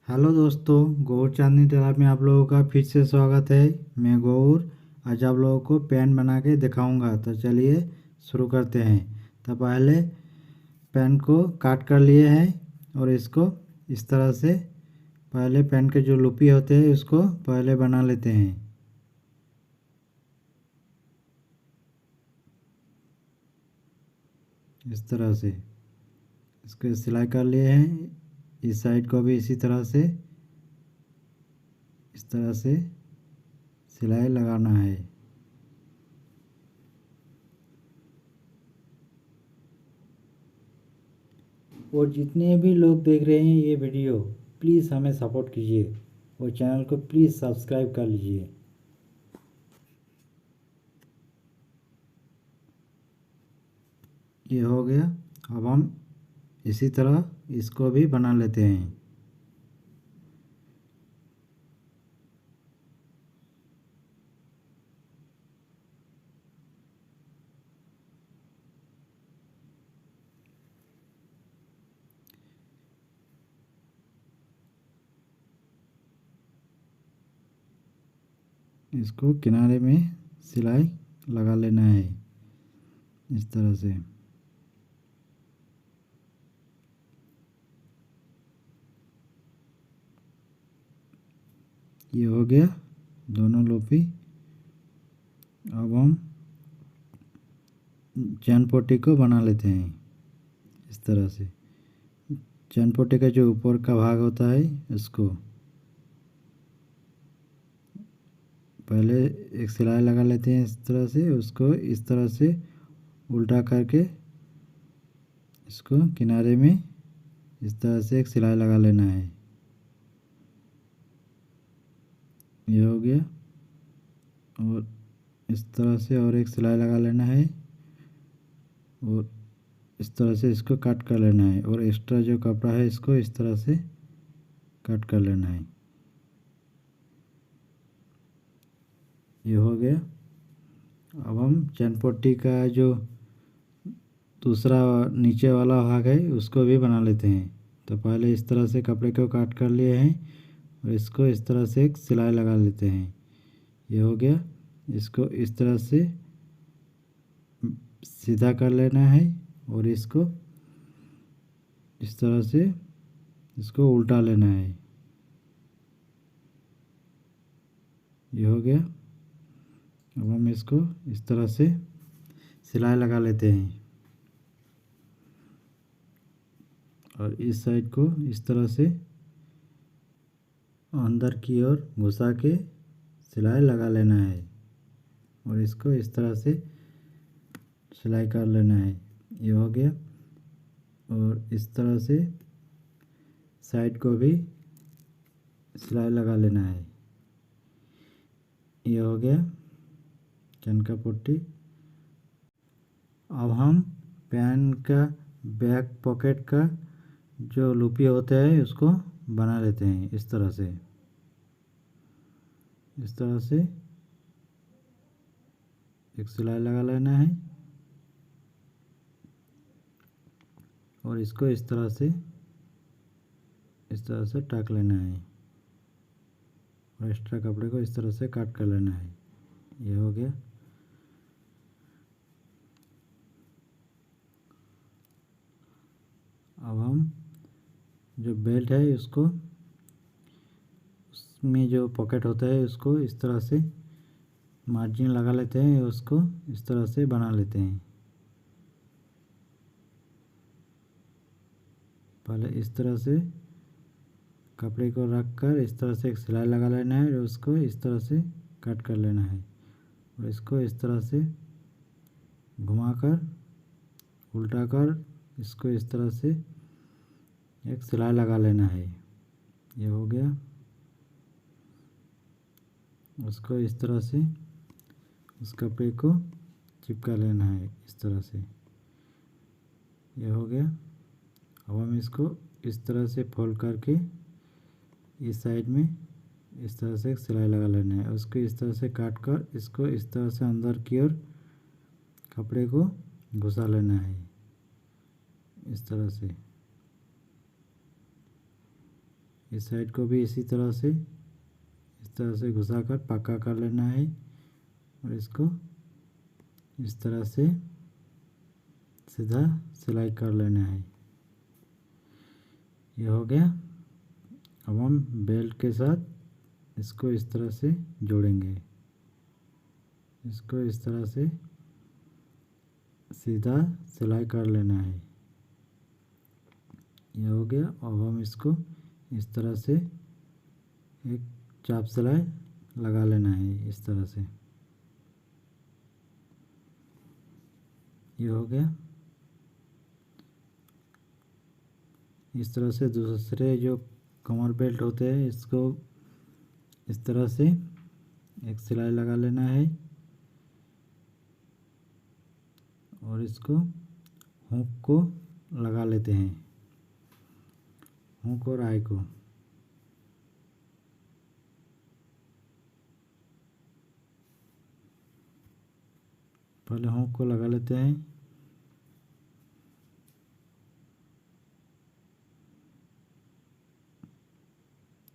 Hello दोस्तों, गौर चांदनी तालाब में आप लोगों का फिर से स्वागत है। मैं गौर आज आप लोगों को पेन बना के दिखाऊंगा। तो चलिए शुरू करते हैं। तो पहले पेन को काट कर लिए हैं और इसको इस तरह से पहले पेन के जो लुपी होते हैं उसको पहले बना लेते हैं। इस तरह से इसको सिलाई कर लिए हैं। इस साइड को भी इसी तरह से इस तरह से सिलाई लगाना है। और जितने भी लोग देख रहे हैं ये वीडियो, प्लीज़ हमें सपोर्ट कीजिए और चैनल को प्लीज़ सब्सक्राइब कर लीजिए। ये हो गया। अब हम इसी तरह इसको भी बना लेते हैं। इसको किनारे में सिलाई लगा लेना है इस तरह से। ये हो गया दोनों लोपी। अब हम चैन पट्टी को बना लेते हैं इस तरह से। चैन पट्टी का जो ऊपर का भाग होता है उसको पहले एक सिलाई लगा लेते हैं इस तरह से। उसको इस तरह से उल्टा करके इसको किनारे में इस तरह से एक सिलाई लगा लेना है। ये हो गया। और इस तरह से और एक सिलाई लगा लेना है और इस तरह से इसको कट कर लेना है। और एक्स्ट्रा जो कपड़ा है इसको इस तरह से कट कर लेना है। ये हो गया। अब हम चैन पट्टी का जो दूसरा नीचे वाला भाग है उसको भी बना लेते हैं। तो पहले इस तरह से कपड़े को काट कर लिए हैं और इसको इस तरह से एक सिलाई लगा लेते हैं। ये हो गया। इसको इस तरह से सीधा कर लेना है और इसको इस तरह से इसको उल्टा लेना है। ये हो गया। अब हम इसको इस तरह से सिलाई लगा लेते हैं और इस साइड को इस तरह से अंदर की ओर घुसा के सिलाई लगा लेना है और इसको इस तरह से सिलाई कर लेना है। ये हो गया। और इस तरह से साइड को भी सिलाई लगा लेना है। ये हो गया चैन का पट्टी। अब हम पेन का बैक पॉकेट का जो लूपी होता है उसको बना लेते हैं इस तरह से। इस तरह से एक सिलाई लगा लेना है और इसको इस तरह से टाक लेना है और एक्स्ट्रा कपड़े को इस तरह से काट कर लेना है। ये हो गया। अब हम जो बेल्ट है उसको उसमें जो पॉकेट होता है उसको इस तरह से मार्जिन लगा लेते हैं। उसको इस तरह से बना लेते हैं। पहले इस तरह से कपड़े को रख कर इस तरह से एक सिलाई लगा लेना है और उसको इस तरह से कट कर लेना है और इसको इस तरह से घुमाकर उल्टा कर इसको इस तरह से एक सिलाई लगा लेना है। ये हो गया। उसको इस तरह से उस कपड़े को चिपका लेना है इस तरह से। ये हो गया। अब हम इसको इस तरह से फोल्ड करके इस साइड में इस तरह से एक सिलाई लगा लेना है। उसको इस तरह से काट कर इसको इस तरह से अंदर की ओर कपड़े को घुसा लेना है इस तरह से। इस साइड को भी इसी तरह से इस तरह से घुसाकर पक्का कर लेना है और इसको इस तरह से सीधा सिलाई कर लेना है। ये हो गया। अब हम बेल्ट के साथ इसको इस तरह से जोड़ेंगे। इसको इस तरह से सीधा सिलाई कर लेना है। ये हो गया। अब हम इसको इस तरह से एक चाप सिलाई लगा लेना है इस तरह से। ये हो गया। इस तरह से दूसरे जो कमर बेल्ट होते हैं इसको इस तरह से एक सिलाई लगा लेना है और इसको हुक को लगा लेते हैं, हुक और आई को। पहले हुक को लगा लेते हैं।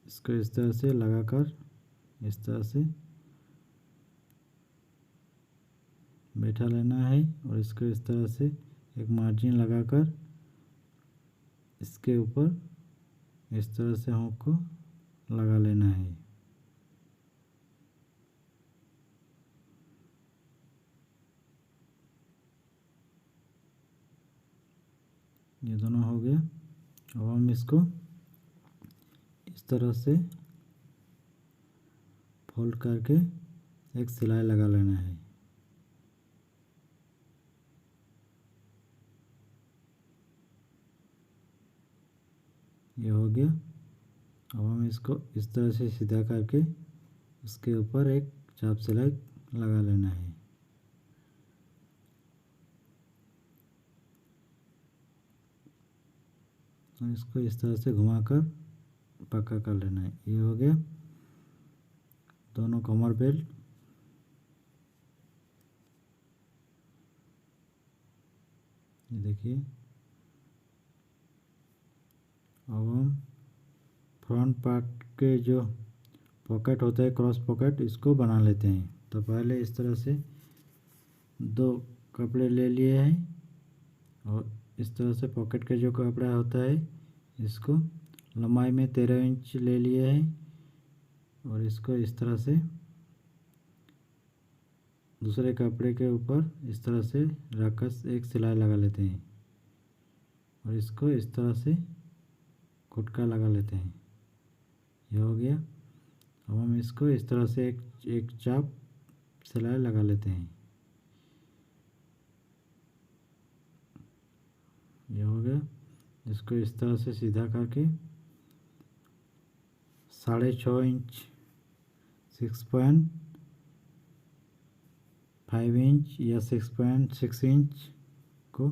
इसको इस तरह से लगाकर इस तरह से बैठा लेना है और इसको इस तरह से एक मार्जिन लगाकर इसके ऊपर इस तरह से हुक को लगा लेना है। ये दोनों हो गया। अब हम इसको इस तरह से फोल्ड करके एक सिलाई लगा लेना है। ये हो गया। अब हम इसको इस तरह से सीधा करके उसके ऊपर एक चाप सिलाई लगा लेना है। और इसको इस तरह से घुमाकर पक्का कर लेना है। ये हो गया दोनों कमर बेल्ट। ये देखिए। अब हम फ्रंट पार्ट के जो पॉकेट होता है क्रॉस पॉकेट इसको बना लेते हैं। तो पहले इस तरह से दो कपड़े ले लिए हैं और इस तरह से पॉकेट का जो कपड़ा होता है इसको लंबाई में 13 इंच ले लिए हैं और इसको इस तरह से दूसरे कपड़े के ऊपर इस तरह से रखकर एक सिलाई लगा लेते हैं और इसको इस तरह से खुटका लगा लेते हैं। यह हो गया। अब हम इसको इस तरह से एक चाप सिलाई लगा लेते हैं। यह हो गया। इसको इस तरह से सीधा करके 6.5 इंच 6.5 इंच या 6.6 इंच को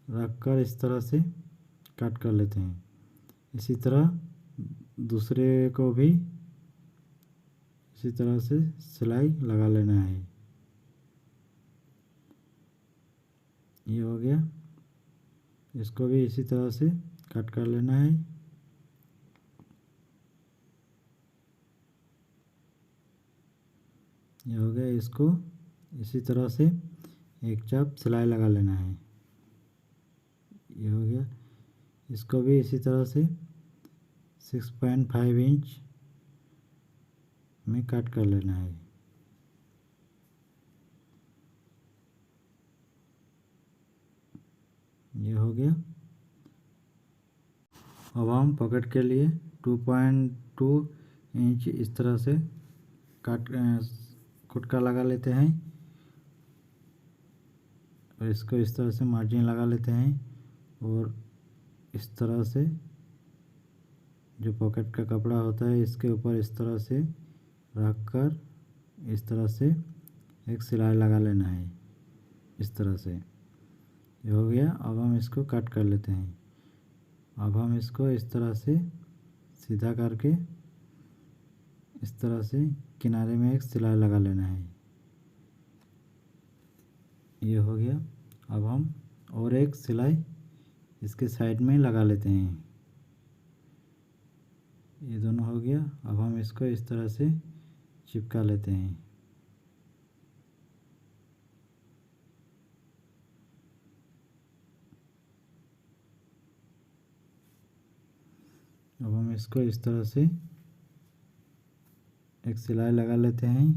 रखकर इस तरह से कट कर लेते हैं। इसी तरह दूसरे को भी इसी तरह से सिलाई लगा लेना है। ये हो गया। इसको भी इसी तरह से कट कर लेना है। ये हो गया। इसको इसी तरह से एक चाप सिलाई लगा लेना है। ये हो गया। इसको भी इसी तरह से 6.5 इंच में कट कर लेना है। ये हो गया। अब हम पॉकेट के लिए 2.2 इंच इस तरह से खुटका लगा लेते हैं और इसको इस तरह से मार्जिन लगा लेते हैं और इस तरह से जो पॉकेट का कपड़ा होता है इसके ऊपर इस तरह से रख कर इस तरह से एक सिलाई लगा लेना है इस तरह से। ये हो गया। अब हम इसको कट कर लेते हैं। अब हम इसको इस तरह से सीधा करके इस तरह से किनारे में एक सिलाई लगा लेना है। ये हो गया। अब हम और एक सिलाई इसके साइड में लगा लेते हैं। ये दोनों हो गया। अब हम इसको इस तरह से चिपका लेते हैं। अब हम इसको इस तरह से एक सिलाई लगा लेते हैं।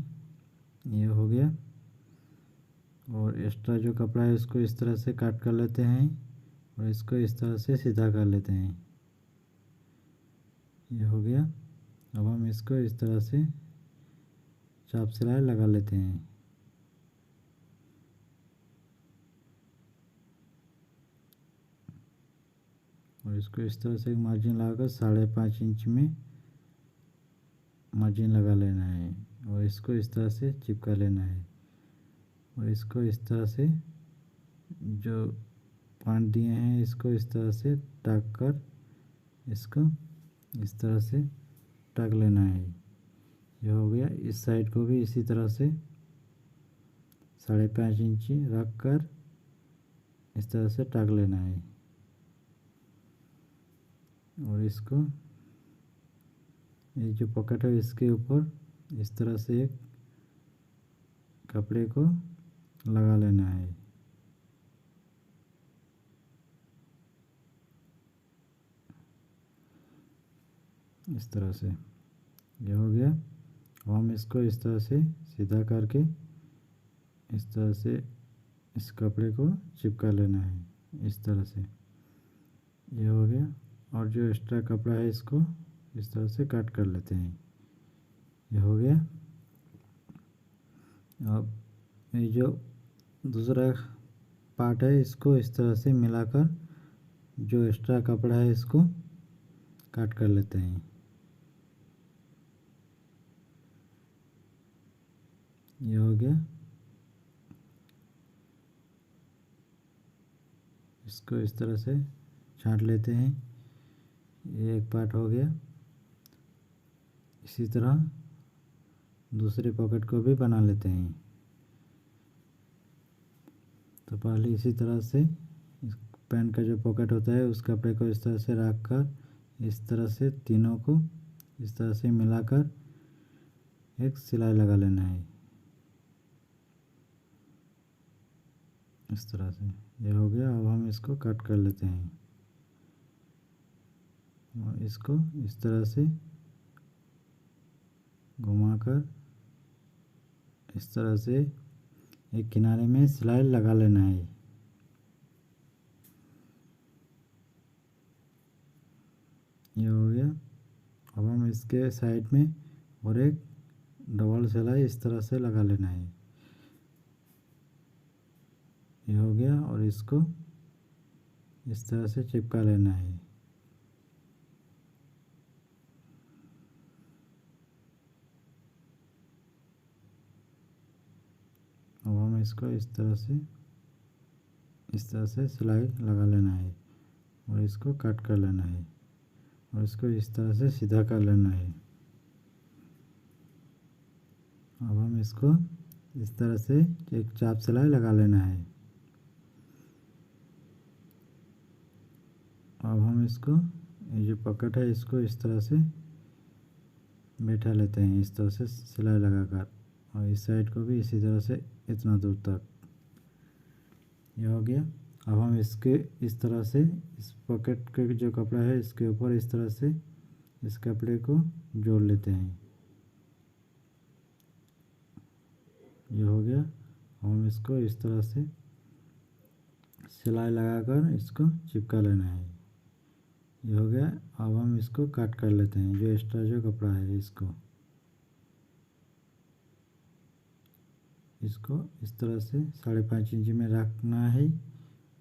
ये हो गया। और एक्स्ट्रा जो कपड़ा है उसको इस तरह से काट कर लेते हैं और इसको इस तरह से सीधा कर लेते हैं। ये हो गया। अब हम इसको इस तरह से चाप सिलाई लगा लेते हैं। और इसको इस तरह से मार्जिन लगाकर 5.5 इंच में मार्जिन लगा लेना है और इसको इस तरह से चिपका लेना है। और इसको इस तरह से जो पॉइंट दिए हैं इसको इस तरह से टाक कर इसको इस तरह से टाक लेना है। ये हो गया। इस साइड को भी इसी तरह से 5.5 इंच रख कर इस तरह से टाक लेना है। और इसको ये जो पॉकेट है इसके ऊपर इस तरह से एक कपड़े को लगा लेना है। इस तरह से ये हो गया। अब हम इसको इस तरह से सीधा करके इस तरह से इस कपड़े को चिपका लेना है इस तरह से। ये हो गया। और जो एक्स्ट्रा कपड़ा है इसको इस तरह से काट कर लेते हैं। ये हो गया। अब ये जो दूसरा पार्ट है इसको इस तरह से मिलाकर जो एक्स्ट्रा कपड़ा है इसको काट कर लेते हैं। ये हो गया। इसको इस तरह से छांट लेते हैं। ये एक पार्ट हो गया। इसी तरह दूसरे पॉकेट को भी बना लेते हैं। तो पहले इसी तरह से इस पैंट का जो पॉकेट होता है उस कपड़े को इस तरह से रख कर इस तरह से तीनों को इस तरह से मिलाकर एक सिलाई लगा लेना है इस तरह से। ये हो गया। अब हम इसको कट कर लेते हैं और इसको इस तरह से घुमाकर इस तरह से एक किनारे में सिलाई लगा लेना है। ये हो गया। अब हम इसके साइड में और एक डबल सिलाई इस तरह से लगा लेना है। ये हो गया। और इसको इस तरह से चिपका लेना है। अब हम इसको इस तरह से सिलाई लगा लेना है और इसको कट कर लेना है और इसको इस तरह से सीधा कर लेना है। अब हम इसको इस तरह से एक चाप सिलाई लगा लेना है। अब हम इसको ये जो पॉकेट है इसको इस तरह से बैठा लेते हैं इस तरह से सिलाई लगाकर और इस साइड को भी इसी तरह से इतना दूर तक। ये हो गया। अब हम इसके इस तरह से इस पॉकेट का जो कपड़ा है इसके ऊपर इस तरह से इस कपड़े को जोड़ लेते हैं। ये हो गया। हम इसको इस तरह से सिलाई लगाकर इसको चिपका लेना है। ये हो गया। अब हम इसको कट कर लेते हैं जो एक्स्ट्रा जो कपड़ा है इसको इस तरह से 5.5 इंच में रखना है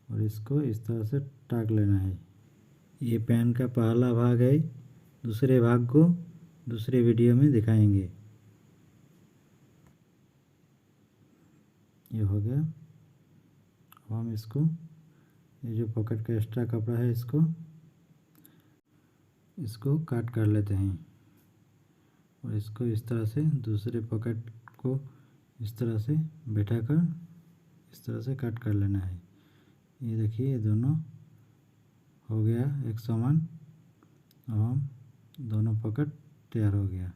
और इसको इस तरह से टाक लेना है। ये पैन का पहला भाग है। दूसरे भाग को दूसरे वीडियो में दिखाएंगे। ये हो गया। अब हम इसको ये जो पॉकेट का एक्स्ट्रा कपड़ा है इसको काट कर लेते हैं और इसको इस तरह से दूसरे पॉकेट को इस तरह से बैठाकर इस तरह से कट कर लेना है। ये देखिए ये दोनों हो गया एक समान। अब हम दोनों पॉकेट तैयार हो गया।